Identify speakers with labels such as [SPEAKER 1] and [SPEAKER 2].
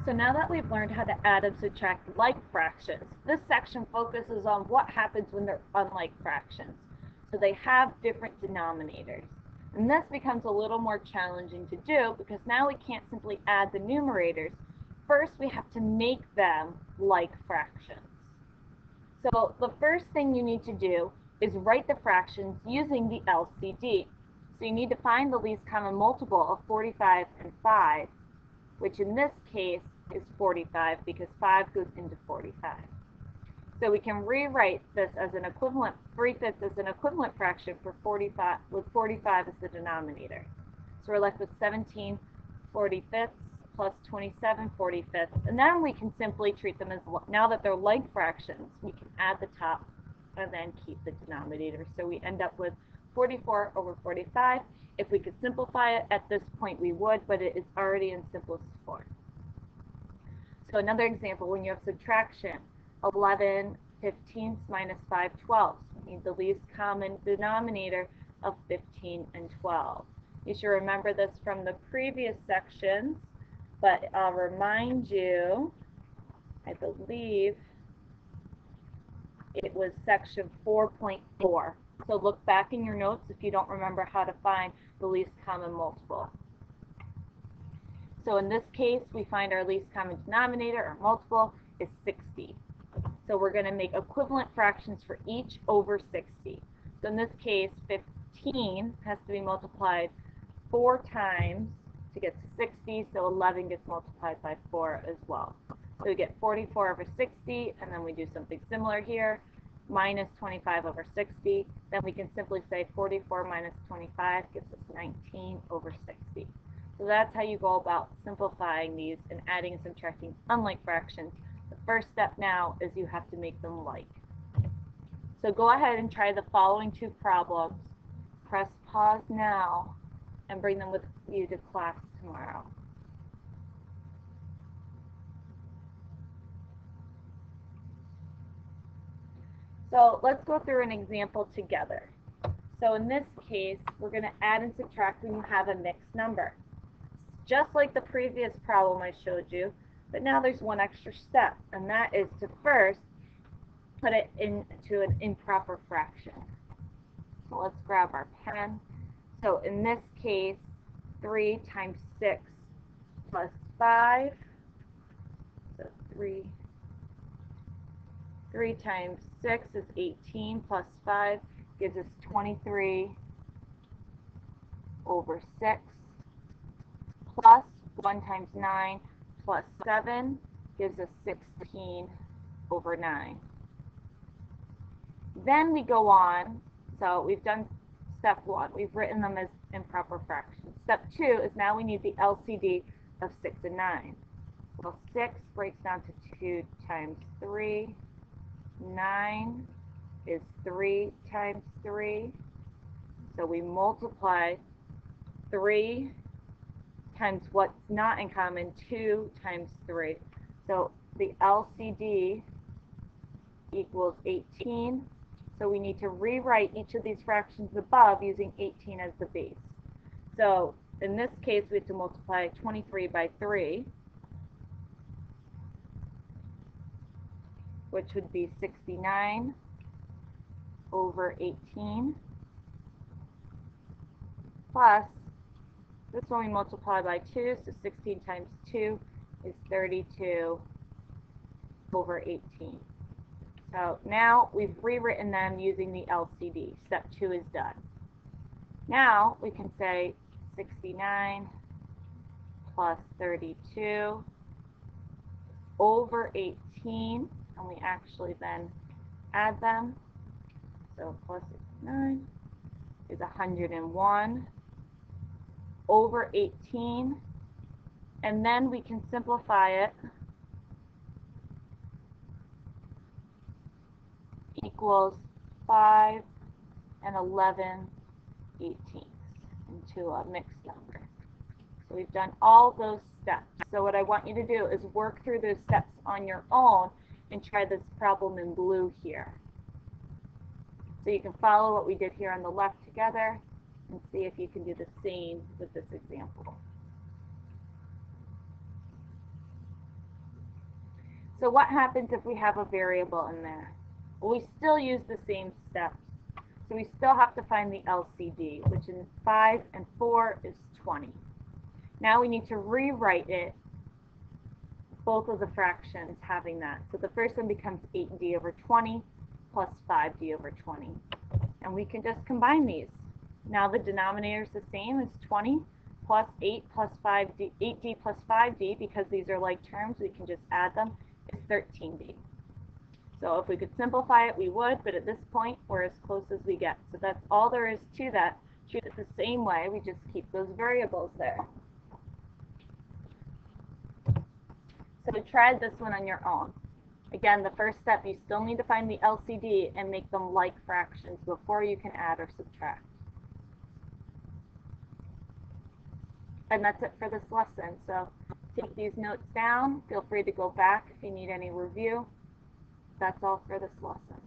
[SPEAKER 1] So now that we've learned how to add and subtract like fractions, this section focuses on what happens when they're unlike fractions. So they have different denominators. And this becomes a little more challenging to do because now we can't simply add the numerators. First, we have to make them like fractions. So the first thing you need to do is write the fractions using the LCD. So you need to find the least common multiple of 45 and 5, which in this case is 45 because 5 goes into 45. So we can rewrite this as an equivalent, 3/5 as an equivalent fraction for 45, with 45 as the denominator. So we're left with 17 45ths plus 27 45ths. And then we can simply treat them as, now that they're like fractions, we can add the top and then keep the denominator. So we end up with 44 over 45. If we could simplify it at this point, we would, but it is already in simplest form. So another example, when you have subtraction, 11 15ths minus 5 12ths. We need the least common denominator of 15 and 12. You should remember this from the previous sections, but I'll remind you, I believe it was section 4.4. So look back in your notes if you don't remember how to find the least common multiple. So in this case, we find our least common denominator, or multiple, is 60. So we're going to make equivalent fractions for each over 60. So in this case, 15 has to be multiplied 4 times to get to 60, so 11 gets multiplied by 4 as well. So we get 44 over 60, and then we do something similar here, minus 25 over 60. Then we can simply say 44 minus 25 gives us 19 over 60. So that's how you go about simplifying these and adding and subtracting unlike fractions. The first step now is you have to make them like. So go ahead and try the following 2 problems. Press pause now and bring them with you to class tomorrow. So let's go through an example together. So in this case, we're going to add and subtract when you have a mixed number. Just like the previous problem I showed you, but now there's one extra step, and that is to first put it into an improper fraction. So let's grab our pen. So in this case, 3 times 6 plus 5, so 3 times 6 is 18 plus 5 gives us 23 over 6, plus 1 times 9 plus 7 gives us 16 over 9. Then we go on, so we've done step 1. We've written them as improper fractions. Step 2 is now we need the LCD of 6 and 9. Well, 6 breaks down to 2 times 3. 9 is 3 times 3. So we multiply 3 times what's not in common, 2 times 3. So the LCD equals 18. So we need to rewrite each of these fractions above using 18 as the base. So in this case, we have to multiply 23 by 3, which would be 69 over 18, plus this one we multiply by 2, so 16 times 2 is 32 over 18. So now we've rewritten them using the LCD. Step 2 is done. Now we can say 69 plus 32 over 18, and we actually then add them. So plus 69 is 101 over 18, and then we can simplify it, equals 5 and 11 18ths into a mixed number. So we've done all those steps. So what I want you to do is work through those steps on your own and try this problem in blue here. So you can follow what we did here on the left together and see if you can do the same with this example. So what happens if we have a variable in there? Well, we still use the same steps. So we still have to find the LCD, which in 5 and 4 is 20. Now we need to rewrite it, both of the fractions having that. So the first one becomes 8d over 20 plus 5d over 20. And we can just combine these. Now the denominator is the same as 20 plus 8 plus 5d, 8d plus 5d, because these are like terms, we can just add them, is 13d. So if we could simplify it, we would, but at this point, we're as close as we get. So that's all there is to that. Treat it the same way, we just keep those variables there. So try this one on your own. Again, the first step, you still need to find the LCD and make them like fractions before you can add or subtract. And that's it for this lesson. So take these notes down. Feel free to go back if you need any review. That's all for this lesson.